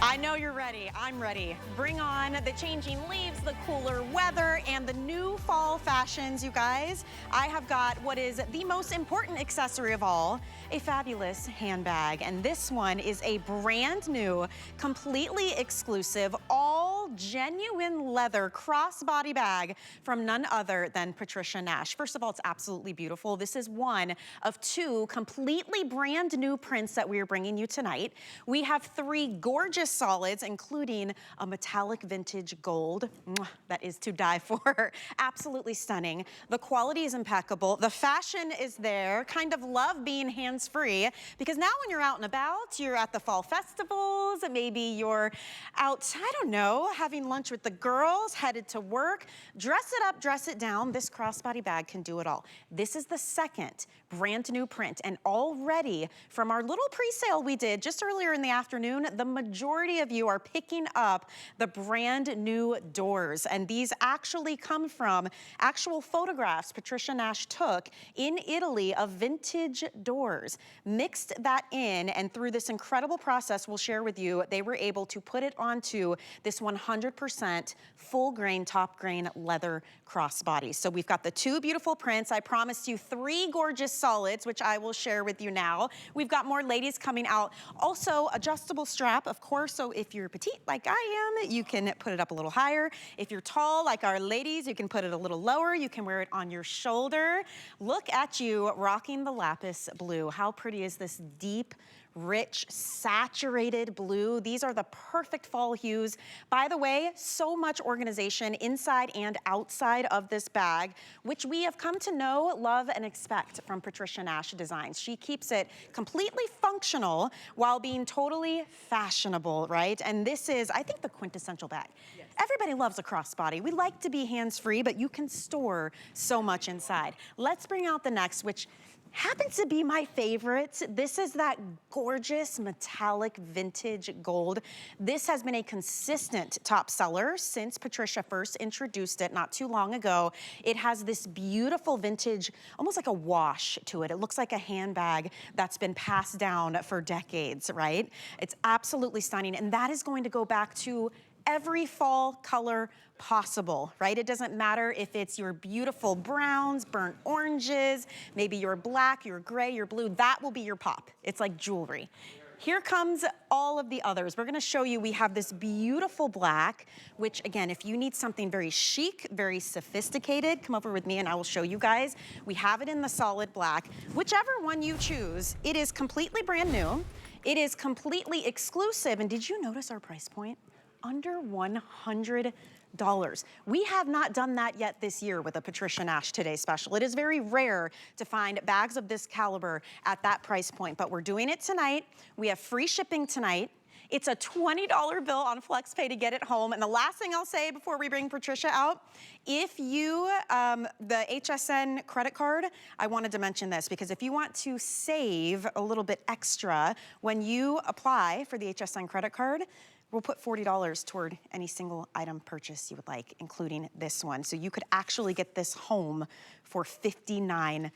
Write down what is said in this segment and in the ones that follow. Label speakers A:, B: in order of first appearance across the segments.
A: I know you're ready. I'm ready. Bring on the changing leaves, the cooler weather, and the new fall fashions, you guys. I have got what is the most important accessory of all, a fabulous handbag. And this one is a brand new, completely exclusive, all genuine leather crossbody bag from none other than Patricia Nash. First of all, it's absolutely beautiful. This is one of two completely brand new prints that we are bringing you tonight. We have three gorgeous solids, including a metallic vintage gold. That is to die for. Absolutely stunning. The quality is impeccable. The fashion is there. Kind of love being hands-free, because now when you're out and about, you're at the fall festivals, maybe you're out, I don't know, having lunch with the girls, headed to work. Dress it up, dress it down. This crossbody bag can do it all. This is the second brand new print, and already from our little pre-sale we did just earlier in the afternoon, the majority of you are picking up the brand new doors, and these actually come from actual photographs Patricia Nash took in Italy of vintage doors, mixed that in, and through this incredible process we'll share with you, they were able to put it onto this 100% full grain, top grain leather crossbody. So we've got the two beautiful prints. I promised you three gorgeous solids, which I will share with you now. We've got more ladies coming out. Also, adjustable strap, of course, so if you're petite like I am, you can put it up a little higher. If you're tall like our ladies, you can put it a little lower. You can wear it on your shoulder. Look at you rocking the lapis blue. How pretty is this deep, rich, saturated blue? These are the perfect fall hues. By the way, so much organization inside and outside of this bag, which we have come to know, love, and expect from Patricia Nash Designs. She keeps it completely functional while being totally fashionable, right? And this is, I think, the quintessential bag. Yes. Everybody loves a crossbody. We like to be hands-free, but you can store so much inside. Let's bring out the next, which happens to be my favorite. This is that gorgeous metallic vintage gold. This has been a consistent top seller since Patricia first introduced it not too long ago. It has this beautiful vintage, almost like a wash to it. It looks like a handbag that's been passed down for decades, right? It's absolutely stunning, and that is going to go back to every fall color possible, right? It doesn't matter if it's your beautiful browns, burnt oranges, maybe your black, your gray, your blue, that will be your pop. It's like jewelry. Here comes all of the others. We're gonna show you, we have this beautiful black, which again, if you need something very chic, very sophisticated, come over with me and I will show you guys. We have it in the solid black. Whichever one you choose, it is completely brand new. It is completely exclusive. And did you notice our price point? Under $100. We have not done that yet this year with a Patricia Nash Today special. It is very rare to find bags of this caliber at that price point, but we're doing it tonight. We have free shipping tonight. It's a $20 bill on FlexPay to get it home. And the last thing I'll say before we bring Patricia out, if you, the HSN credit card, I wanted to mention this because if you want to save a little bit extra when you apply for the HSN credit card, we'll put $40 toward any single item purchase you would like, including this one. So you could actually get this home for $59.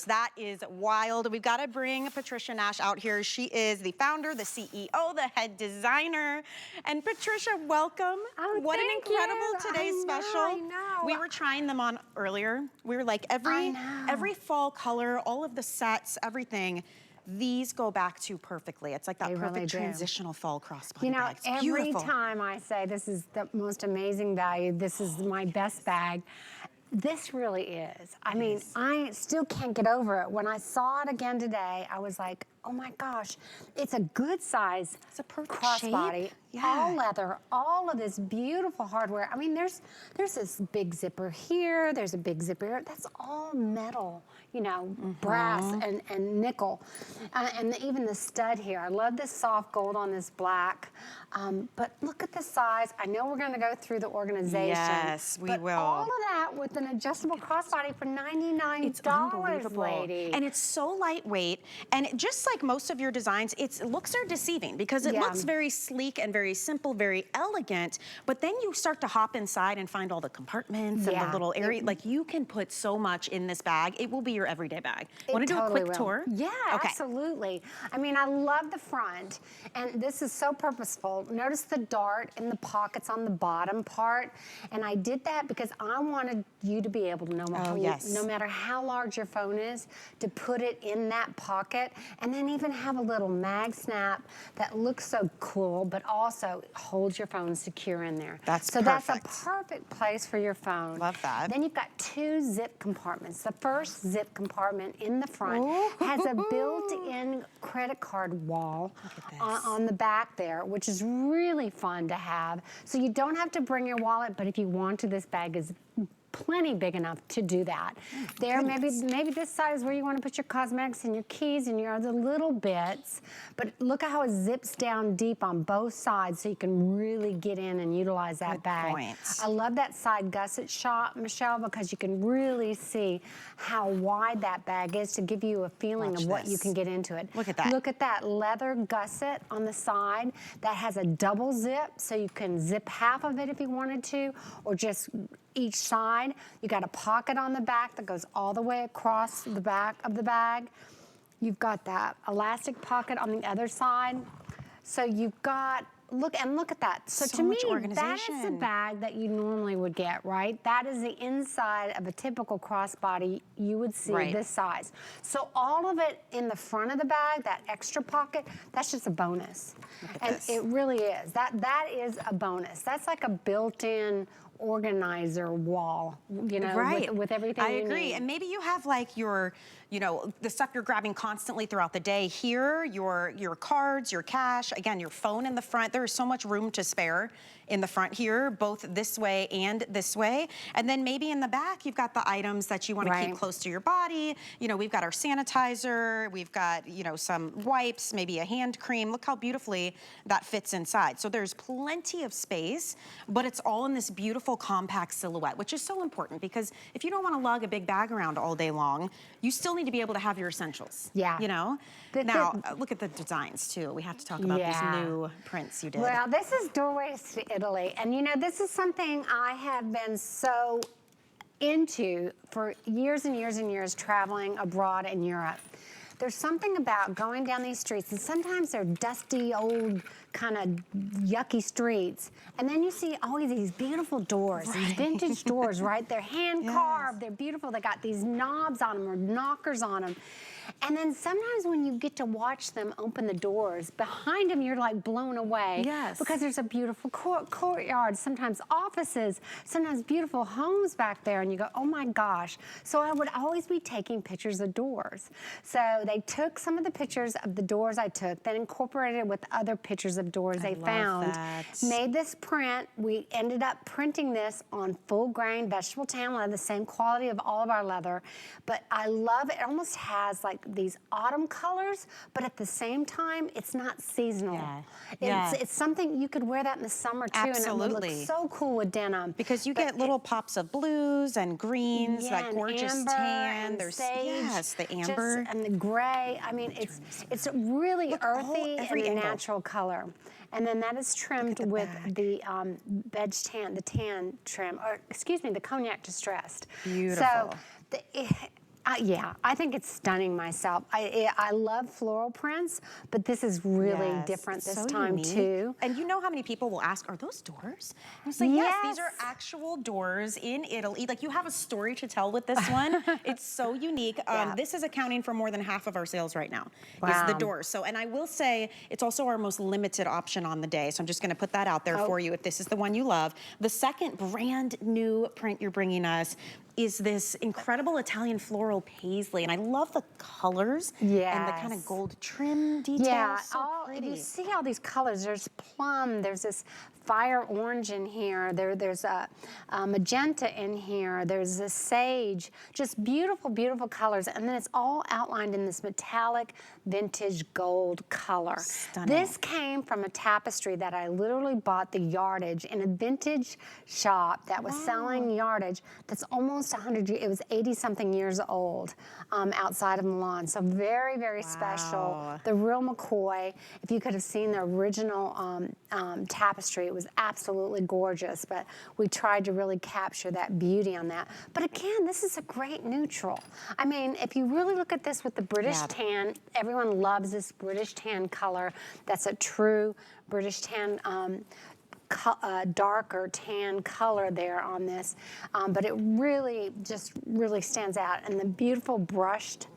A: That is wild. We've got to bring Patricia Nash out here. She is the founder, the CEO, the head designer. And Patricia, welcome.
B: Oh,
A: what an incredible today's special.
B: I know.
A: We were trying them on earlier. We were like every fall color, all of the sets, everything. These go back to perfectly. It's like that perfect transitional fall crossbody bag. It's
B: every
A: beautiful.
B: time I say this is the most amazing value, this is my best bag, this really is. I mean, I still can't get over it. When I saw it again today, I was like, oh my gosh, it's a good size crossbody, all leather, all of this beautiful hardware. I mean, there's this big zipper here, there's a big zipper here. That's all metal, you know, brass and nickel. And even the stud here. I love this soft gold on this black. But look at the size. I know we're gonna go through the organization.
A: Yes, we will.
B: All of that with an adjustable crossbody for $99,
A: it's unbelievable.
B: lady.
A: And it's so lightweight. And just like most of your designs, its looks are deceiving because it looks very sleek and very simple, very elegant, but then you start to hop inside and find all the compartments and the little area. Like you can put so much in this bag. It will be your everyday bag.
B: It
A: Want to do a
B: totally
A: quick
B: will.
A: tour?
B: Yeah,
A: Okay.
B: absolutely. I mean, I love the front, and this is so purposeful. Notice the dart in the pockets on the bottom part, and I did that because I wanted you to be able to know no matter how large your phone is, to put it in that pocket, and then even have a little mag snap that looks so cool, but also holds your phone secure in there.
A: That's
B: so
A: perfect.
B: that's a perfect place for your phone.
A: Love that.
B: Then you've got 2 zip compartments. The first zip compartment in the front has a built-in credit card wall on the back there, which is really fun to have. So you don't have to bring your wallet, but if you want to, this bag is plenty big enough to do that. There, maybe this side is where you want to put your cosmetics and your keys and your other little bits, but look at how it zips down deep on both sides so you can really get in and utilize that bag.
A: Point.
B: I love that side gusset shot, Michelle, because you can really see how wide that bag is to give you a feeling of what you can get into it.
A: Look at that.
B: Look at that leather gusset on the side that has a double zip, so you can zip half of it if you wanted to, or just each side. You got a pocket on the back that goes all the way across the back of the bag. You've got that elastic pocket on the other side. So you've got, look at that. So to me, that is the bag that you normally would get, right? That is the inside of a typical crossbody you would see this size. So all of it in the front of the bag, that extra pocket, that's just a bonus. And it really is. That is a bonus. That's like a built-in organizer wall, you know, with everything
A: I agree. And maybe you have like your, you know, the stuff you're grabbing constantly throughout the day here, your cards, your cash, again, your phone in the front. There is so much room to spare in the front here, both this way and this way. And then maybe in the back, you've got the items that you want to keep close to your body. You know, we've got our sanitizer, we've got, you know, some wipes, maybe a hand cream. Look how beautifully that fits inside. So there's plenty of space, but it's all in this beautiful compact silhouette, which is so important because if you don't want to lug a big bag around all day long, you still need to be able to have your essentials. Yeah. You know? Now, look at the designs too. We have to talk about these new prints you did.
B: Well, this is Doorways to Italy. And you know, this is something I have been so into for years and years and years traveling abroad in Europe. There's something about going down these streets, and sometimes they're dusty, old, kind of yucky streets, and then you see always these beautiful doors, these vintage doors, right? They're hand-carved, they're beautiful, they got these knobs on them or knockers on them. And then sometimes when you get to watch them open the doors, behind them you're like blown away. Because there's a beautiful courtyard, sometimes offices, sometimes beautiful homes back there, and you go, oh my gosh. So I would always be taking pictures of doors. So they took some of the pictures of the doors I took, then incorporated it with other pictures of doors they found, made this print. We ended up printing this on full grain vegetable tan leather, the same quality of all of our leather. But I love it. It almost has like these autumn colors, but at the same time, it's not seasonal. It's something you could wear that in the summer too, and it would look so cool with denim.
A: Because you get little pops of blues and greens, that gorgeous tan. There's
B: sage,
A: the amber
B: and the gray. I mean, it's really earthy and a natural color. And then that is trimmed with the veg tan, the tan trim, or excuse me, the cognac distressed.
A: Beautiful.
B: So yeah, I think it's stunning myself. I love floral prints, but this is really different this time too.
A: And you know how many people will ask, are those doors? And it's like, yes, these are actual doors in Italy. Like, you have a story to tell with this one. It's so unique. This is accounting for more than half of our sales right now, is the doors. So, and I will say, it's also our most limited option on the day. So I'm just gonna put that out there for you if this is the one you love. The second brand new print you're bringing us is this incredible Italian floral paisley. And I love the colors and the kind of gold trim details. So pretty.
B: You see all these colors. There's plum, there's this fire orange in here, there's a magenta in here, there's a sage, just beautiful, beautiful colors. And then it's all outlined in this metallic vintage gold color.
A: Stunning.
B: This came from a tapestry that I literally bought the yardage in a vintage shop that was selling yardage that's almost almost 100 years, it was 80 something years old outside of Milan. So very, very special. The real McCoy, if you could have seen the original tapestry, it was absolutely gorgeous, but we tried to really capture that beauty on that. But again, this is a great neutral. I mean, if you really look at this with the British tan, everyone loves this British tan color. That's a true British tan darker tan color there on this, but it really just really stands out, and the beautiful brushed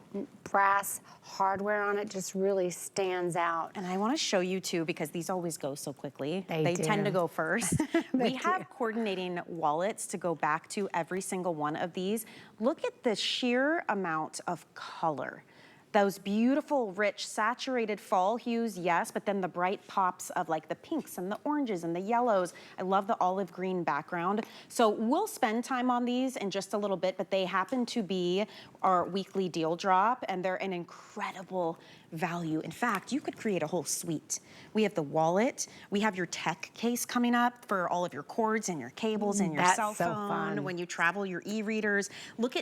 B: brass hardware on it just really stands out.
A: And I want to show you too, because these always go so quickly.
B: They
A: tend to go first. We have
B: do.
A: coordinating wallets to go back to every single one of these. Look at the sheer amount of color. Those beautiful, rich, saturated fall hues, yes, but then the bright pops of like the pinks and the oranges and the yellows. I love the olive green background. So we'll spend time on these in just a little bit, but they happen to be our weekly deal drop, and they're an incredible value. In fact, you could create a whole suite. We have the wallet. We have your tech case coming up for all of your cords and your cables and your cell phone.
B: So fun.
A: When you travel, your e-readers.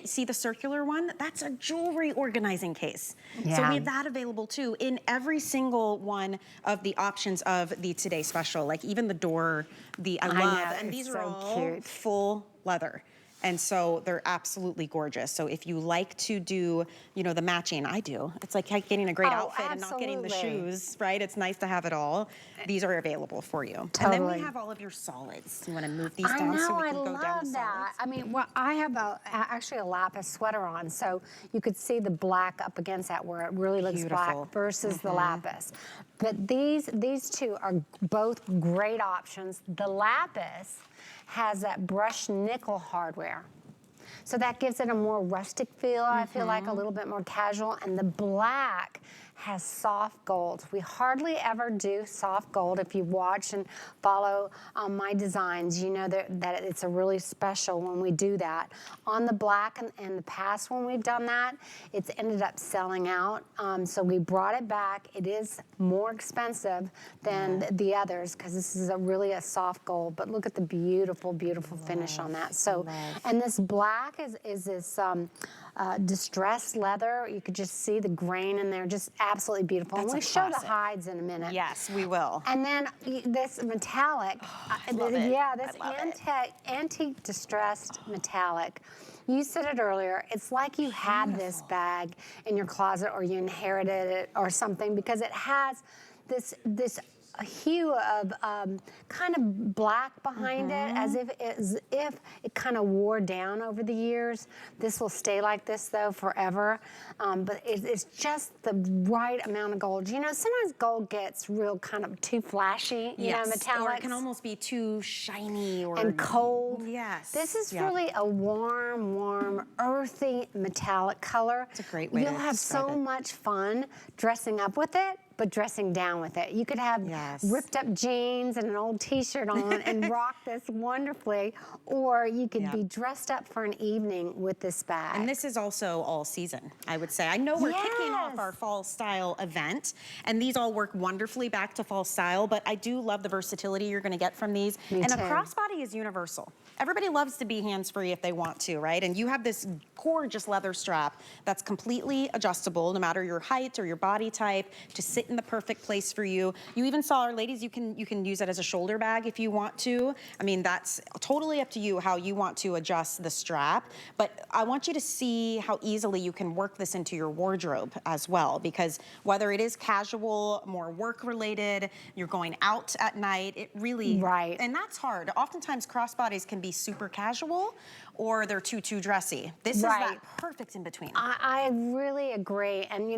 A: See the circular one? That's a jewelry organizing case.
B: Yeah.
A: So we have that available too in every single one of the options of the Today Special. Like even the door, I love,
B: know,
A: and these
B: it's
A: are
B: so
A: all
B: cute.
A: full leather. And so they're absolutely gorgeous. So if you like to do, the matching, I do. It's like getting a great outfit and not getting the shoes, right? It's nice to have it all. These are available for you.
B: Totally.
A: And then we have all of your solids. You want to move these down so we can go down the solids?
B: That. I mean, well, I have actually a lapis sweater on, so you could see the black up against that where it really looks black versus the lapis. But these two are both great options. The lapis has that brushed nickel hardware. So that gives it a more rustic feel, I feel like, a little bit more casual. And the black has soft gold. We hardly ever do soft gold. If you watch and follow my designs, you know that it's a really special when we do that. On the black, in the past when we've done that, it's ended up selling out. So we brought it back. It is more expensive than the others because this is really a soft gold. But look at the beautiful, beautiful finish on that. So, and this black is this distressed leather. You could just see the grain in there, just absolutely beautiful.
A: That's
B: and we'll show the hides in a minute.
A: Yes, we will.
B: And then this metallic, this antique distressed metallic. You said it earlier, it's like you had this bag in your closet or you inherited it or something, because it has this hue of kind of black behind it, as if it kind of wore down over the years. This will stay like this though forever, but it's just the right amount of gold. Sometimes gold gets real kind of too flashy, metallic.
A: Or it can almost be too shiny
B: and cold.
A: Yes.
B: This is really a warm, earthy metallic color.
A: It's a great way to
B: You'll have so much fun dressing up with it, but dressing down with it. You could have ripped up jeans and an old t-shirt on and rock this wonderfully, or you could be dressed up for an evening with this bag.
A: And this is also all season, I would say. I know we're kicking off our fall style event, and these all work wonderfully back to fall style, but I do love the versatility you're gonna get from these.
B: Me too.
A: A crossbody is universal. Everybody loves to be hands-free if they want to, right? And you have this gorgeous leather strap that's completely adjustable, no matter your height or your body type, to sit in the perfect place for you. You even saw our ladies, you can use it as a shoulder bag if you want to. I mean, that's totally up to you how you want to adjust the strap, but I want you to see how easily you can work this into your wardrobe as well, because whether it is casual, more work-related, you're going out at night, it really, and that's hard. Oftentimes crossbodies can be super casual, or they're too dressy. This is that perfect in between.
B: I really agree. And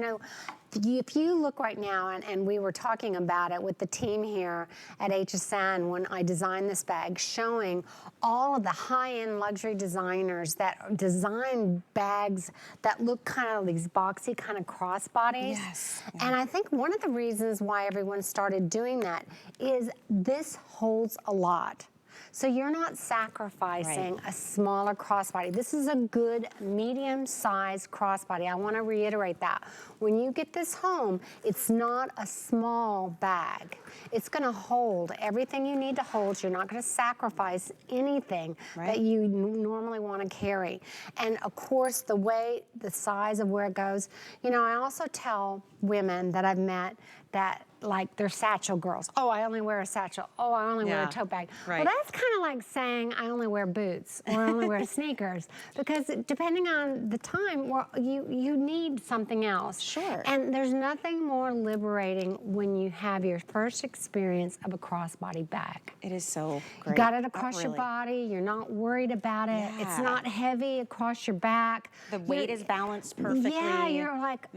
B: if you look right now, and we were talking about it with the team here at HSN when I designed this bag, showing all of the high-end luxury designers that design bags that look kind of these boxy kind of crossbodies. And I think one of the reasons why everyone started doing that is this holds a lot. So you're not sacrificing a smaller crossbody. This is a good medium-sized crossbody. I want to reiterate that. When you get this home, it's not a small bag. It's going to hold everything you need to hold. You're not going to sacrifice anything that you normally want to carry. And of course, the weight, the size of where it goes. You know, I also tell women that I've met that, like, they're satchel girls. Oh, I only wear a satchel. Oh, I only wear a tote bag. Well, that's kind of like saying I only wear boots or I only wear sneakers, because depending on the time, well, you need something else.
A: Sure.
B: And there's nothing more liberating when you have your first experience of a crossbody bag.
A: It is so great.
B: You got it across your body. You're not worried about it.
A: Yeah.
B: It's not heavy across your back.
A: The weight is balanced perfectly.
B: Yeah, you're like,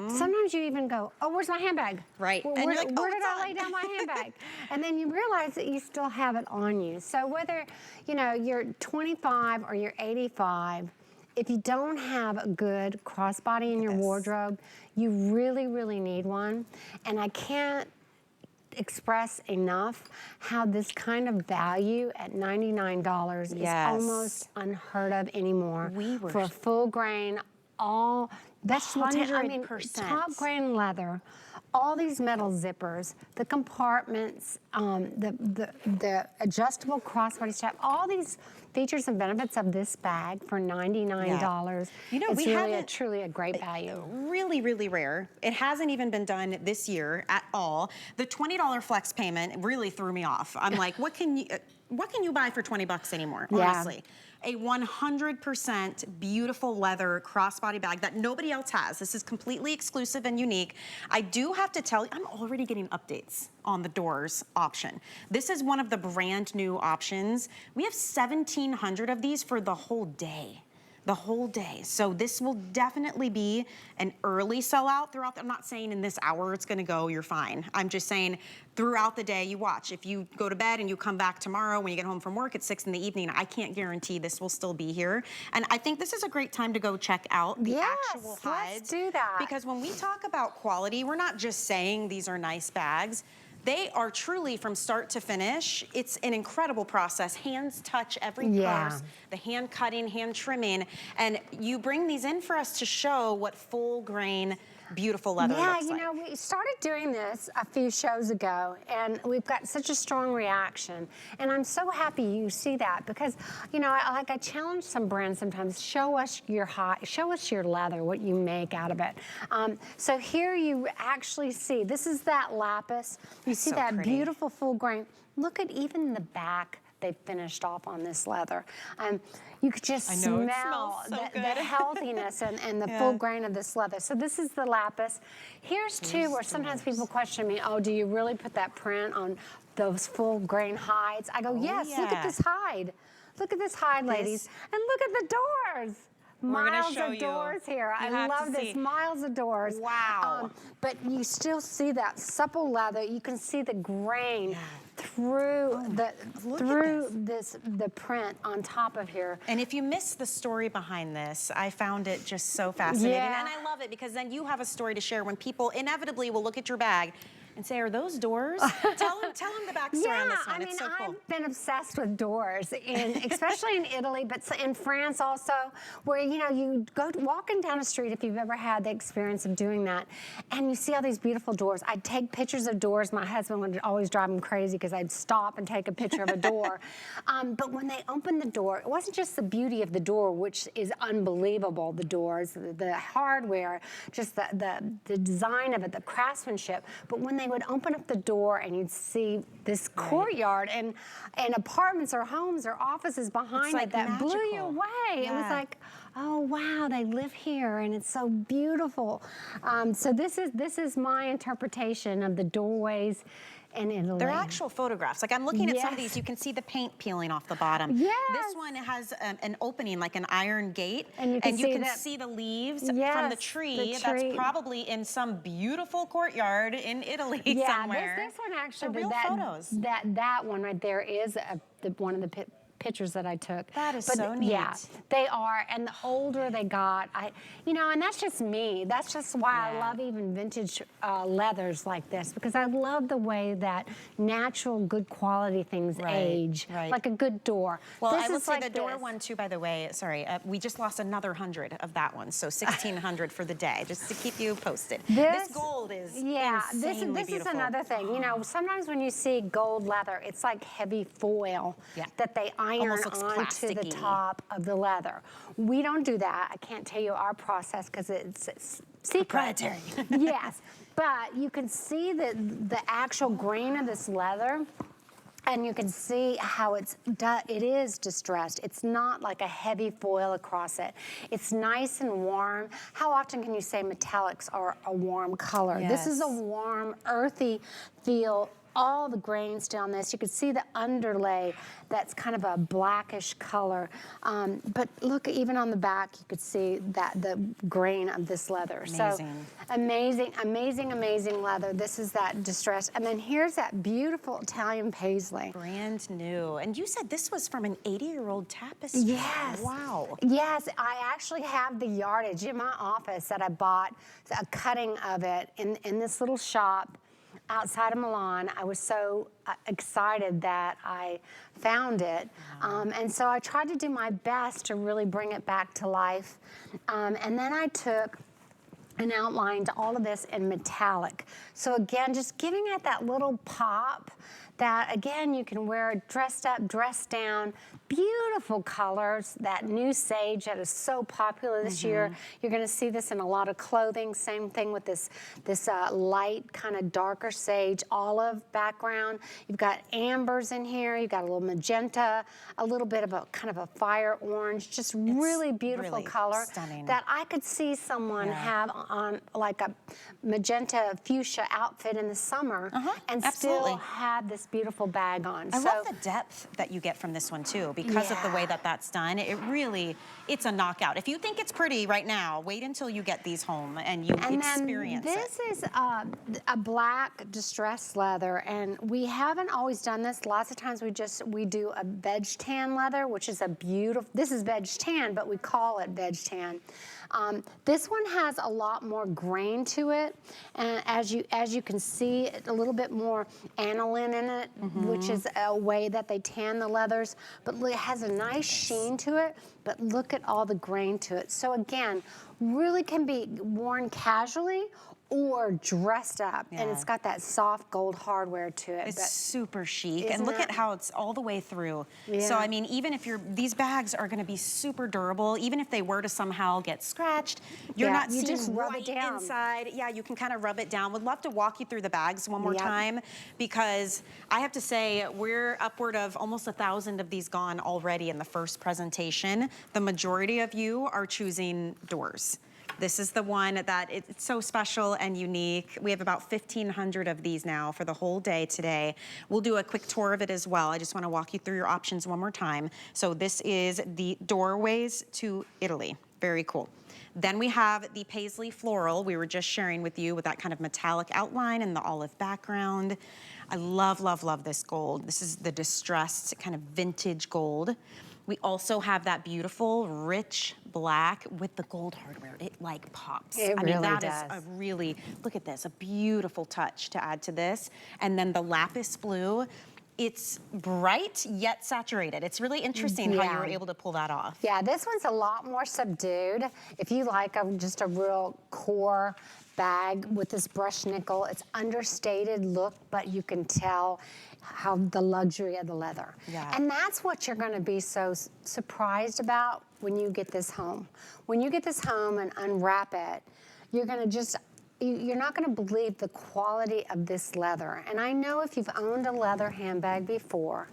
B: sometimes you even go, oh, where's my handbag?
A: Right.
B: Where,
A: And you're like,
B: where did I lay down my handbag? And then you realize that you still have it on you. So whether, you know, you're 25 or you're 85, if you don't have a good crossbody in your wardrobe, you really, really need one. And I can't express enough how this kind of value at $99 is almost unheard of anymore. For a full grain, all vegetable tan, I mean, top grain leather, all these metal zippers, the compartments, the adjustable crossbody strap, all these features and benefits of this bag for $99.
A: You know,
B: it's really truly a great value.
A: Really, really rare. It hasn't even been done this year at all. The $20 flex payment really threw me off. I'm like, what can you buy for 20 bucks anymore, honestly? A 100% beautiful leather crossbody bag that nobody else has. This is completely exclusive and unique. I do have to tell you, I'm already getting updates on the doors option. This is one of the brand new options. We have 1,700 of these for the whole day. The whole day. So this will definitely be an early sellout throughout. I'm not saying in this hour it's gonna go, you're fine. I'm just saying throughout the day you watch. If you go to bed and you come back tomorrow when you get home from work at 6 in the evening, I can't guarantee this will still be here. And I think this is a great time to go check out the actual hides.
B: Let's do that.
A: Because when we talk about quality, we're not just saying these are nice bags. They are truly from start to finish. It's an incredible process. Hands touch every purse, the hand cutting, hand trimming, and you bring these in for us to show what full grain beautiful leather looks like.
B: Yeah, you know, we started doing this a few shows ago, and we've got such a strong reaction. And I'm so happy you see that, because, you know, I challenge some brands sometimes, show us your leather, what you make out of it. So here you actually see, this is that lapis. You see that beautiful full grain. Look at even the back they finished off on this leather. You could just smell the healthiness and the full grain of this leather. So this is the lapis. Here's two where sometimes people question me, oh, do you really put that print on those full grain hides? I go, yes, look at this hide. Look at this hide, ladies. And look at the doors. Miles of doors here. I love this. Miles of doors.
A: Wow.
B: But you still see that supple leather. You can see the grain through the print on top of here.
A: And if you miss the story behind this, I found it just so fascinating. And I love it because then you have a story to share when people inevitably will look at your bag and say, are those doors? tell them the backstory on this one. It's so cool.
B: I've been obsessed with doors, especially in Italy, but in France also, where, you know, you go walking down a street, if you've ever had the experience of doing that, and you see all these beautiful doors. I'd take pictures of doors. My husband would always drive him crazy because I'd stop and take a picture of a door. But when they opened the door, it wasn't just the beauty of the door, which is unbelievable, the doors, the hardware, just the design of it, the craftsmanship, but when they would open up the door and you'd see this courtyard and apartments or homes or offices behind it that blew you away. It was like, oh wow, they live here and it's so beautiful. So this is my interpretation of the doorways in Italy.
A: They're actual photographs. Like I'm looking at some of these, you can see the paint peeling off the bottom. This one has an opening, like an iron gate, and you can see the leaves from the tree. That's probably in some beautiful courtyard in Italy somewhere.
B: This one actually,
A: real photos.
B: That one right there is one of the pictures that I took.
A: That is so neat.
B: Yeah, they are, and the older they got, and that's just me. That's just why I love even vintage leathers like this, because I love the way that natural, good quality things age, like a good door.
A: Well, I will say the door one too, by the way, sorry, we just lost another 100 of that one, so 1,600 for the day, just to keep you posted. This gold is insanely
B: this is another thing. You know, sometimes when you see gold leather, it's like heavy foil that they iron onto the top of the leather. We don't do that. I can't tell you our process because it's secret.
A: Proprietary.
B: Yes, but you can see the actual grain of this leather. And you can see how it is distressed. It's not like a heavy foil across it. It's nice and warm. How often can you say metallics are a warm color?
A: Yes.
B: This is a warm, earthy feel. All the grains down this. You can see the underlay that's kind of a blackish color. But look, even on the back, you could see that the grain of this leather.
A: Amazing.
B: So amazing, amazing, amazing leather. This is that distress. And then here's that beautiful Italian paisley.
A: Brand new. And you said this was from an 80-year-old tapestry.
B: Yes.
A: Wow.
B: Yes, I actually have the yardage in my office that I bought, a cutting of it in this little shop outside of Milan. I was so excited that I found it. And so I tried to do my best to really bring it back to life. And then I took and outlined all of this in metallic. So again, just giving it that little pop that, again, you can wear dressed up, dressed down. Beautiful colors, that new sage that is so popular this year. You're gonna see this in a lot of clothing. Same thing with this light, kind of darker sage, olive background. You've got ambers in here. You've got a little magenta, a little bit of a kind of a fire orange, just really beautiful color.
A: Stunning.
B: That I could see someone have on like a magenta fuchsia outfit in the summer and still have this beautiful bag on.
A: I love the depth that you get from this one too, because of the way that that's done. It really, it's a knockout. If you think it's pretty right now, wait until you get these home and you experience it.
B: This is a black distressed leather, and we haven't always done this. Lots of times we do a veg tan leather, which is a beautiful, this is veg tan, but we call it veg tan. This one has a lot more grain to it, and as you can see, a little bit more aniline in it, which is a way that they tan the leathers, but it has a nice sheen to it, but look at all the grain to it. So again, really can be worn casually or dressed up, and it's got that soft gold hardware to it.
A: It's super chic, and look at how it's all the way through. So I mean, even if these bags are gonna be super durable, even if they were to somehow get scratched, you're not seeing
B: just rub it down
A: inside. Yeah, you can kind of rub it down. Would love to walk you through the bags one more time, because I have to say, we're upward of almost 1,000 of these gone already in the first presentation. The majority of you are choosing doors. This is the one that it's so special and unique. We have about 1,500 of these now for the whole day today. We'll do a quick tour of it as well. I just want to walk you through your options one more time. So this is the doorways to Italy. Very cool. Then we have the paisley floral we were just sharing with you, with that kind of metallic outline and the olive background. I love, love, love this gold. This is the distressed kind of vintage gold. We also have that beautiful, rich black with the gold hardware. It like pops.
B: It
A: I mean,
B: really
A: that
B: does.
A: is a really, look at this, a beautiful touch to add to this. And then the lapis blue, it's bright yet saturated. It's really interesting how you were able to pull that off.
B: Yeah, this one's a lot more subdued. If you like just a real core bag with this brushed nickel, it's understated look, but you can tell how the luxury of the leather. And that's what you're gonna be so surprised about when you get this home. When you get this home and unwrap it, you're gonna you're not gonna believe the quality of this leather. And I know if you've owned a leather handbag before,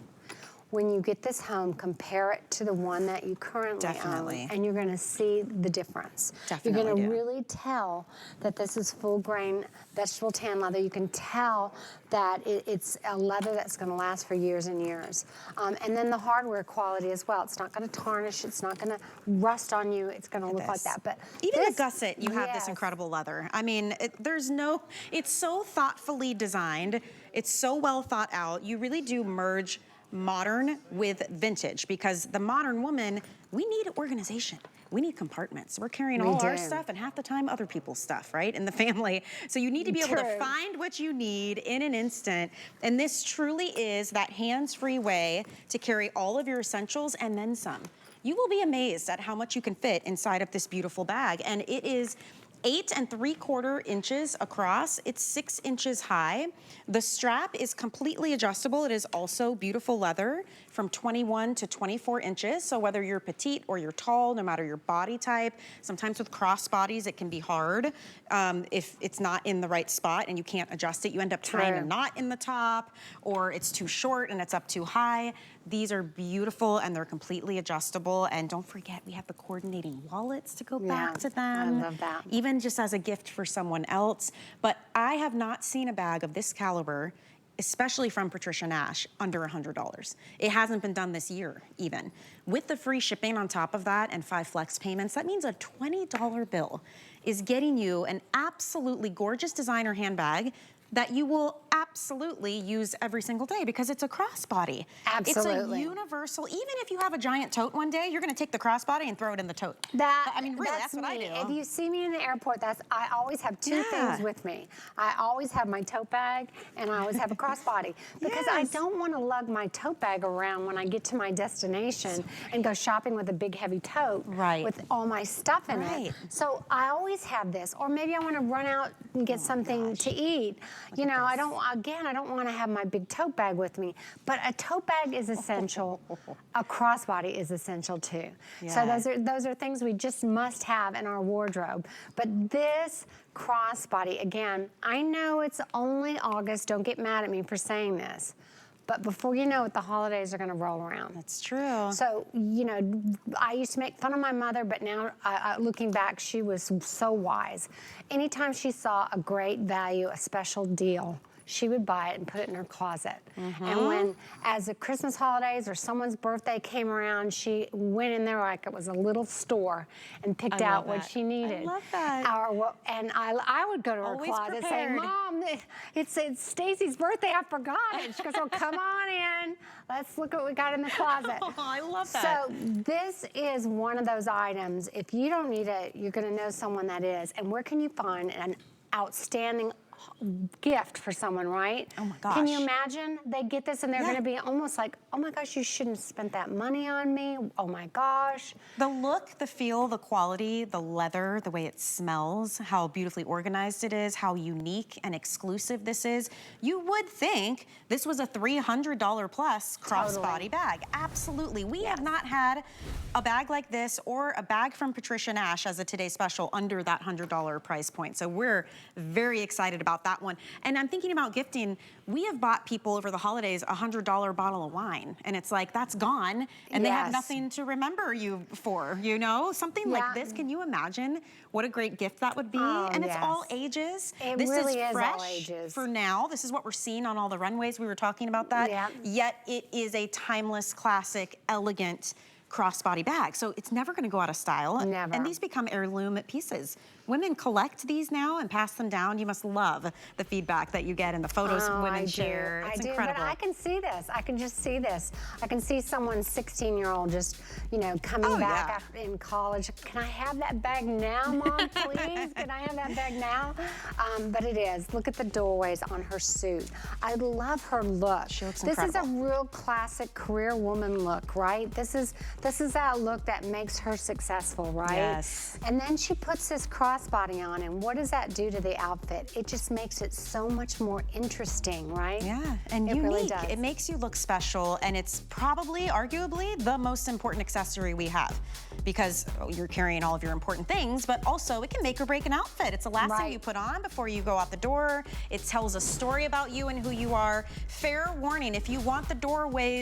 B: when you get this home, compare it to the one that you currently own, and you're gonna see the difference. You're gonna really tell that this is full grain vegetable tan leather. You can tell that it's a leather that's gonna last for years and years. And then the hardware quality as well. It's not gonna tarnish, it's not gonna rust on you, it's gonna look like that. But
A: even the gusset, you have this incredible leather. I mean, it's so thoughtfully designed, it's so well thought out. You really do merge modern with vintage, because the modern woman, we need organization. We need compartments. We're carrying all our stuff and half the time other people's stuff, right, in the family. So you need to be able to find what you need in an instant. And this truly is that hands-free way to carry all of your essentials and then some. You will be amazed at how much you can fit inside of this beautiful bag. And it is 8 3/4 inches across. It's 6 inches high. The strap is completely adjustable. It is also beautiful leather from 21 to 24 inches. So whether you're petite or you're tall, no matter your body type, sometimes with crossbodies, it can be hard if it's not in the right spot and you can't adjust it. You end up tying a knot in the top, or it's too short and it's up too high. These are beautiful and they're completely adjustable. And don't forget, we have the coordinating wallets to go back to them.
B: I love that.
A: Even just as a gift for someone else. But I have not seen a bag of this caliber, especially from Patricia Nash, under $100. It hasn't been done this year, even. With the free shipping on top of that and 5 flex payments, that means a $20 bill is getting you an absolutely gorgeous designer handbag that you will absolutely use every single day because it's a crossbody.
B: Absolutely.
A: It's a universal, even if you have a giant tote one day, you're gonna take the crossbody and throw it in the tote. I mean, really, that's what I do.
B: If you see me in the airport, I always have two things with me. I always have my tote bag and I always have a crossbody because I don't wanna lug my tote bag around when I get to my destination and go shopping with a big heavy tote with all my stuff in it. So I always have this, or maybe I wanna run out and get something to eat. You know, I don't want to have my big tote bag with me, but a tote bag is essential. A crossbody is essential too. So those are things we just must have in our wardrobe. But this crossbody, again, I know it's only August. Don't get mad at me for saying this. But before you know it, the holidays are going to roll around.
A: That's true.
B: So, you know, I used to make fun of my mother, but now looking back, she was so wise. Anytime she saw a great value, a special deal, she would buy it and put it in her closet. And when, as the Christmas holidays or someone's birthday came around, she went in there like it was a little store and picked out what she needed.
A: I love that.
B: And I would go to her closet and say, Mom, it's Stacy's birthday, I forgot it. She goes, oh, come on in. Let's look what we got in the closet.
A: Oh, I love that.
B: So this is one of those items, if you don't need it, you're gonna know someone that is. And where can you find an outstanding gift for someone, right?
A: Oh my gosh.
B: Can you imagine? They get this and they're gonna be almost like, oh my gosh, you shouldn't have spent that money on me. Oh my gosh.
A: The look, the feel, the quality, the leather, the way it smells, how beautifully organized it is, how unique and exclusive this is. You would think this was a $300 plus crossbody bag. Absolutely. We have not had a bag like this or a bag from Patricia Nash as a Today Special under that $100 price point. So we're very excited about that one. And I'm thinking about gifting. We have bought people over the holidays a $100 bottle of wine, and it's like, that's gone, and they have nothing to remember you for, you know? Something like this, can you imagine what a great gift that would be? And it's all ages.
B: This really is fresh all ages.
A: For now. This is what we're seeing on all the runways. We were talking about that. Yet it is a timeless, classic, elegant crossbody bag. So it's never gonna go out of style.
B: Never.
A: And these become heirloom pieces. Women collect these now and pass them down. You must love the feedback that you get and the photos women share. It's incredible.
B: But I can see this. I can just see this. I can see someone's 16-year-old just, you know, coming back in college. Can I have that bag now, Mom, please? Can I have that bag now? But it is. Look at the doorways on her suit. I love her look.
A: She looks incredible.
B: This is a real classic career woman look, right? This is that look that makes her successful, right?
A: Yes.
B: And then she puts this crossbody on, and what does that do to the outfit? It just makes it so much more interesting, right?
A: Yeah, and
B: it
A: unique.
B: Really does.
A: It makes you look special, and it's probably, arguably, the most important accessory we have because you're carrying all of your important things, but also it can make or break an outfit. It's the last thing you put on before you go out the door. It tells a story about you and who you are. Fair warning, if you want the doorways